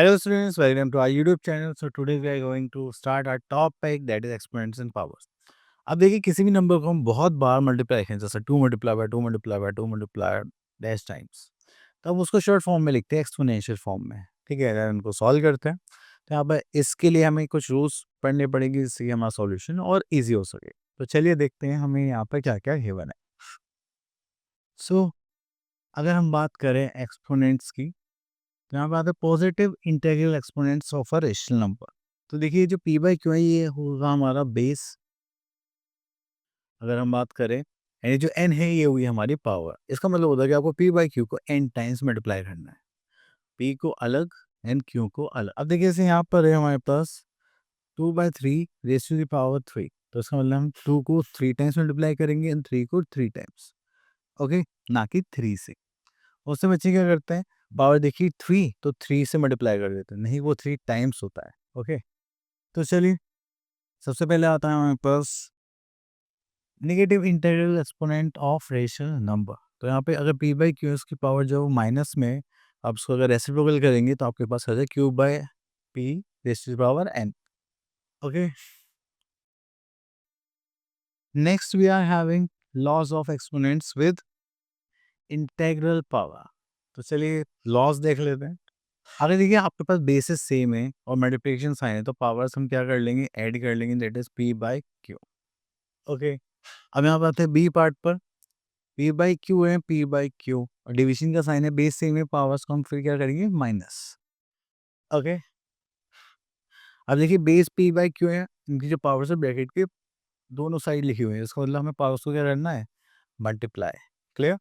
Hello students, welcome to our YouTube channel. So today we are going to start our topic that is exponents and powers. अब देखिए किसी भी number को हम बहुत बार multiply करें जैसे 2 multiply by 2 multiply by 2 multiply dash times तब उसको शॉर्ट फॉर्म में लिखते हैं एक्सपोनेंशियल फॉर्म में। ठीक है, अगर उनको सॉल्व करते हैं तो यहाँ पर इसके लिए हमें कुछ रूल्स पढ़ने पड़ेंगे जिससे कि हमारा सॉल्यूशन और इजी हो सके। तो चलिए देखते हैं हमें यहाँ पर क्या क्या गिवन है। सो अगर हम बात करें एक्सपोनेंट्स की तो यहाँ पे आता है positive integral exponents of a rational number. तो देखिए जो पी बाई क्यू है ये होगा हमारा बेस। अगर हम बात करें यानी जो एन है ये हुई हमारी पावर। इसका मतलब होता है कि आपको पी बाई क्यू को एन टाइम्स मल्टीप्लाई करना है, पी को अलग एन क्यू को अलग। अब देखिए जैसे यहाँ पर है हमारे पास 2/3 रेस टू द पावर 3, तो इसका मतलब हम 2 को 3 टाइम्स मल्टीप्लाई करेंगे एंड 3 को 3 टाइम्स। ओके, ना कि 3 से। उससे बच्चे क्या करते हैं, पावर देखिए 3 तो 3 से मल्टीप्लाई कर देते हैं, नहीं वो 3 टाइम्स होता है। ओके, तो चलिए सबसे पहले आता है हमारे पास negative integral exponent of rational number. तो यहाँ पे अगर पी बाई क्यू की पावर जो माइनस में, आप उसको अगर रेसिप्रोकल करेंगे तो आपके पास आ जाए Q by P raise to the power N. Okay, next we are having laws of exponents with integral power. तो चलिए लॉज देख लेते हैं। अगर देखिए आपके पास बेसिस सेम है और मल्टीप्लिकेशन साइन है तो पावर्स हम क्या कर लेंगे, ऐड कर लेंगे, that is P by Q. Okay, अब यहाँ बात है बी पार्ट पर। पी बाई क्यू है, पी बाई क्यू और डिवीजन का साइन है, बेस सेम है, पावर्स को हम फिर क्या करेंगे माइनस। ओके, अब देखिए बेस पी बाई क्यू है, इनकी जो पावर्स है ब्रैकेट के दोनों साइड लिखी हुई है, इसका मतलब हमें पावर्स को क्या करना है, मल्टीप्लाई। क्लियर।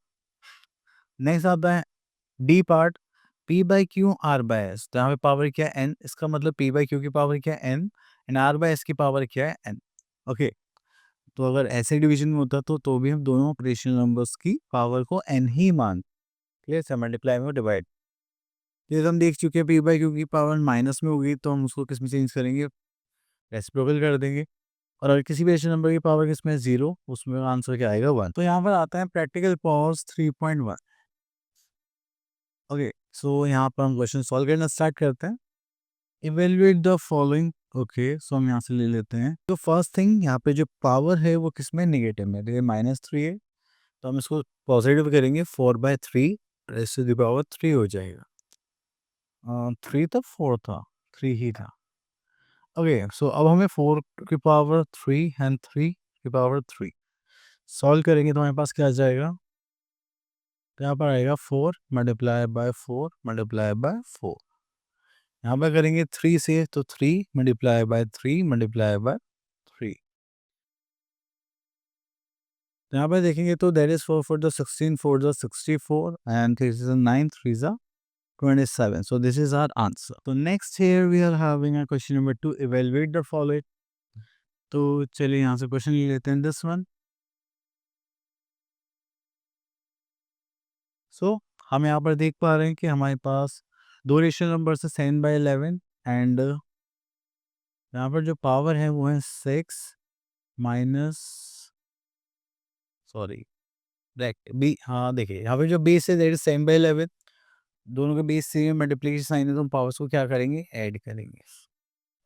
नेक्स्ट आता है D part, P by Q R by S. तो यहाँ पे पावर क्या है एन, इसका मतलब पी बाई क्यू की पावर क्या है N and R by S की पावर क्या है एन। ओके, तो अगर ऐसे डिवीजन में होता तो भी हम दोनों रेशनल नंबर्स की पावर को एन ही मान, क्लियर से मल्टीप्लाई में डिवाइड। ये तो हम देख चुके हैं पी बाई क्यू की पावर माइनस में होगी तो हम उसको किस में चेंज करेंगे, रेसिप्रोकल कर देंगे। और अगर किसी भी रेशनल नंबर की पावर किसमें जीरो, उसमें आंसर क्या आएगा वन। तो यहाँ पर आता है प्रैक्टिकल पावर्स 3.1। ओके, सो यहाँ पर हम क्वेश्चन सॉल्व करना स्टार्ट करते हैं। Evaluate the following. Okay, so हम यहाँ से ले लेते हैं। तो फर्स्ट थिंग यहाँ पे जो पावर है वो किसमें, नेगेटिव में। देखिए -3 है तो हम इसको पॉजिटिव करेंगे, 4/3 रेज़ टू द पावर 3 हो जाएगा। 3 था 4 था, 3 ही था। ओके, सो अब हमें 4 की पावर 3 एंड 3 की पावर 3 सॉल्व करेंगे तो हमारे पास क्या आ जाएगा, तो यहाँ पर आएगा 4 मल्टीप्लाई बाय 4 मल्टीप्लाई बाय 4। यहाँ पर करेंगे 3 से तो 3 मल्टीप्लाई बाय 3 मल्टीप्लाई बाय 3। तो यहाँ पर देखेंगे तो that is 4 4 the 16 4 the 64 and 3 is 9 3 is 27. So this is our answer. So next here we are having a question number 2, evaluate the following. तो चलिए यहाँ से क्वेश्चन ले लेते हैं दिस वन। सो हम यहाँ पर देख पा रहे हैं कि हमारे पास दो रेशनल नंबर से 7/11 एंड यहाँ पर जो पावर है वो है 6 माइनस, सॉरी बी, हाँ देखिए यहाँ पे जो बेस है दैट इज 7/11, दोनों के बेस सेम मल्टीप्लिकेशन साइन है तो हम पावर्स को क्या करेंगे, ऐड करेंगे।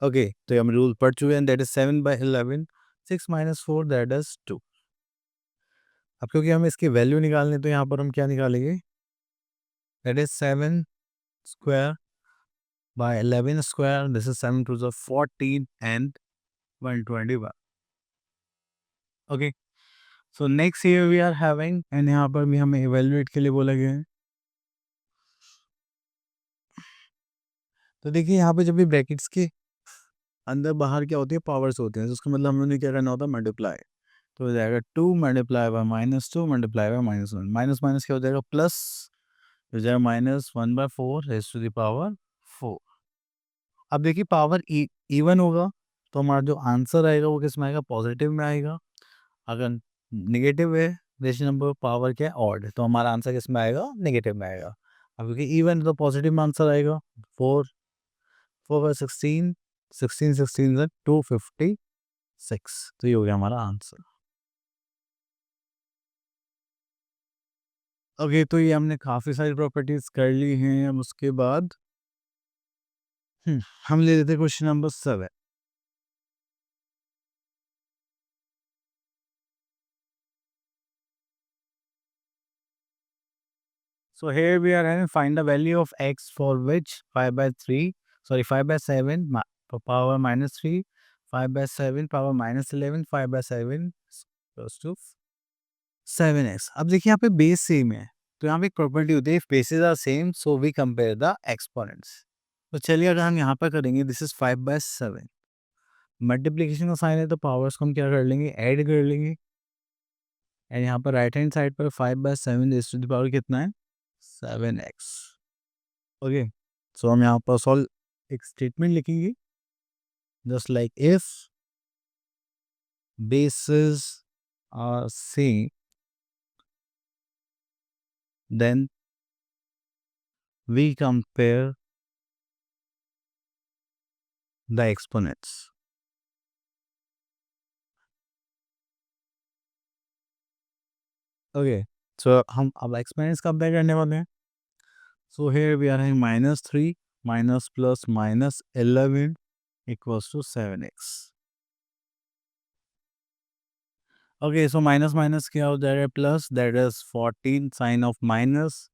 ओके, तो हम रूल पढ़ चुके हैं, that is 7/11, 6 minus 4 that is 2। अब क्योंकि हमें इसकी वैल्यू निकालनी है तो यहाँ पर हम क्या निकालेंगे, that is 7 square by 11 square, this is 7 to the 14 and 121। Okay, so next here we are having, and यहाँ पर भी हमें इवेल्युएट के लिए बोला गया है। तो देखिए यहाँ पे जब भी ब्रैकेट्स के अंदर बाहर क्या होती है, पावर्स होते हैं, तो उसका मतलब हमने क्या करना होता है, मल्टीप्लाई। तो हो जाएगा 2 multiply by -2 multiply by -1, minus minus क्या हो जाएगा प्लस, हो जाएगा -1/4 रेज़ टू द पावर 4। अब देखिए पावर इवन होगा तो हमारा जो आंसर आएगा वो किस में आएगा, पॉजिटिव में आएगा। अगर नेगेटिव है रेशनल नंबर पावर क्या है, ऑड, तो हमारा आंसर किस में आएगा, नेगेटिव में आएगा। अब क्योंकि इवन तो पॉजिटिव में आंसर आएगा। 4 4 बाय 16, 16 16 से 256, तो ये हो गया हमारा आंसर। ओके, तो ये हमने काफ़ी सारी प्रॉपर्टीज़ कर ली हैं। अब उसके बाद हम ले लेते question number 7. So here we are having find the value of x for which 5 by 3, sorry 5 by 7 power minus 3, 5 by 7 power minus 11, 5 by 7 close to 7x. अब देखिए यहाँ पे बेस सेम है, तो यहाँ पे एक प्रॉपर्टी होती है, bases are same so we compare the exponents. तो चलिए अगर हम यहाँ पर करेंगे, दिस इज 5 by 7, मल्टीप्लीकेशन का साइन है तो पावर्स को हम क्या कर लेंगे, ऐड कर लेंगे. एंड यहाँ पर राइट हैंड साइड पर 5 by 7 raise to the power कितना है, 7x. ओके, सो हम यहाँ पर सॉल्व एक स्टेटमेंट लिखेंगे, just like if bases are same then we compare the exponents. Okay, so हम अब एक्सपोनेंट्स कंपेयर करने वाले हैं. So here we are having minus 3 minus plus minus 11 equals to 7x. Okay, so minus minus क्या हो जाएगा, plus, that is 14 sign of minus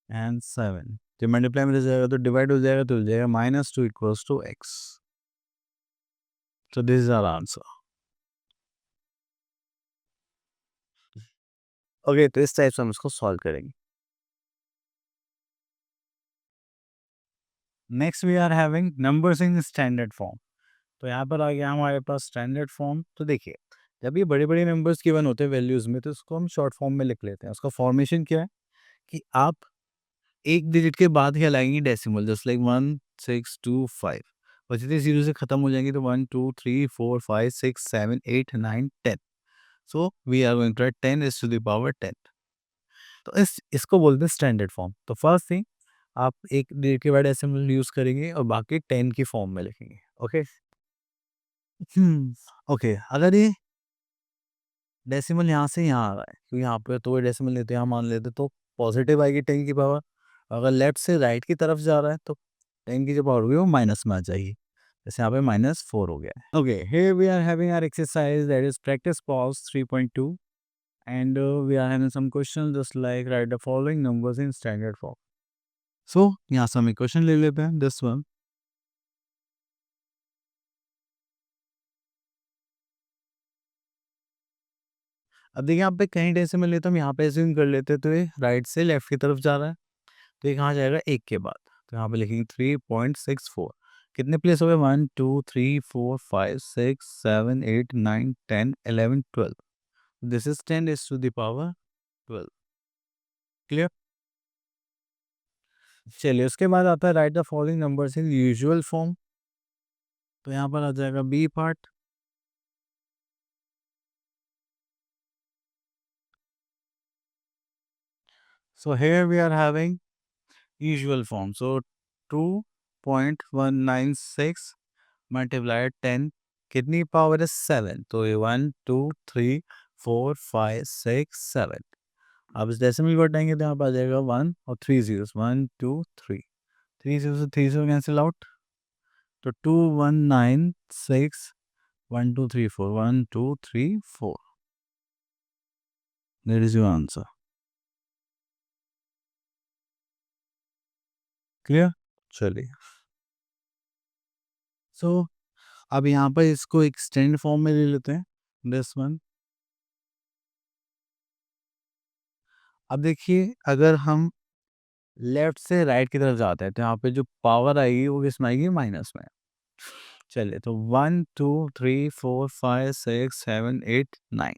and 7. तो multiply में जाएगा तो डिवाइड हो जाएगा, तो हो जाएगा minus 2 equals to x. So this is our answer. Okay, तो इस टाइप से हम इसको सॉल्व करेंगे. Next we are having numbers in standard form. तो यहाँ पर आ गया हमारे पास स्टैंडर्ड फॉर्म. तो देखिए, जब ये बड़े बड़े नंबर्स गिवन होते हैं वैल्यूज में, तो इसको हम शॉर्ट फॉर्म में लिख लेते हैं. उसका फॉर्मेशन क्या है कि आप एक डिजिट के बाद क्या लाएंगे, डेसिमल, जस्ट लाइक 1 6 2 5. और जितने जीरो से खत्म हो जाएंगे तो 1 2 3 4 5 6 7 8 9 10. So we are going to write 10 is to the power 10. तो इसको बोलते हैं स्टैंडर्ड फॉर्म. तो फर्स्ट थिंग, आप एक डिजिट के बाद डेसिमल यूज करेंगे और बाकी 10 की फॉर्म में लिखेंगे. ओके. ओके, अगर ये डेसिमल यहाँ से यहाँ आ रहा है, क्योंकि यहाँ पे तो डेसिमल लेते हैं, यहाँ मान लेते तो पॉजिटिव आएगी 10 की पावर. अगर लेफ्ट से राइट की तरफ जा रहा है तो 10 की जो पावर होगी वो माइनस में आ जाएगी. जैसे यहाँ पे -4 हो गया है. Okay, here we are having our exercise that is practice pause 3.2 and we are having some question just like write the following numbers in standard form. So यहाँ से हम एक क्वेश्चन ले लेते हैं, दिस वन. अब देखिए यहाँ पे कहीं डेसिमल लेते हम यहाँ पे एज्यूम कर लेते, तो ये राइट से लेफ्ट की तरफ जा रहा है, तो ये कहाँ जाएगा, एक के बाद. तो यहाँ पे लिखेंगे 3.64. कितने प्लेस हो गए, 1 2 3 4 5 6 7 8 9 10 11 12. This is 10 is to the power 12. Clear. चलिए, उसके बाद आता है write the following numbers in usual form. तो यहाँ पर आ जाएगा B part. So here we are having usual form. So 2.196 multiplied 10, कितनी पावर है, 7. तो ये 1 2 3 4 5 6 7. अब इस डेसिमल को हटाएंगे तो यहाँ पर आ जाएगा 1 और 3 जीरोस, 1 2 3. 3 जीरो से 3 जीरो कैंसिल आउट, तो 2196 1 2 3 4 1 2 3 4. That is your answer. Clear. चलिए, सो अब यहाँ पर इसको एक्सटेंड फॉर्म में ले लेते हैं, दिस वन. अब देखिए, अगर हम लेफ्ट से राइट की तरफ जाते हैं तो यहाँ पे जो पावर आएगी वो किस में आएगी, माइनस में. चलिए, तो 1 2 3 4 5 6 7 8 9.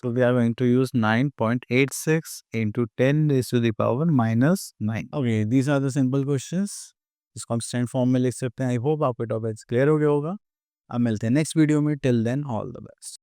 So we are going to use 9.86 into 10 raised to the power -9. Okay, these are the simple questions. इसको हम स्टैंड फॉर्म में लिख सकते हैं. आई होप आपको टॉपिक क्लियर हो गया होगा. अब मिलते हैं नेक्स्ट वीडियो में. Till then, all the best.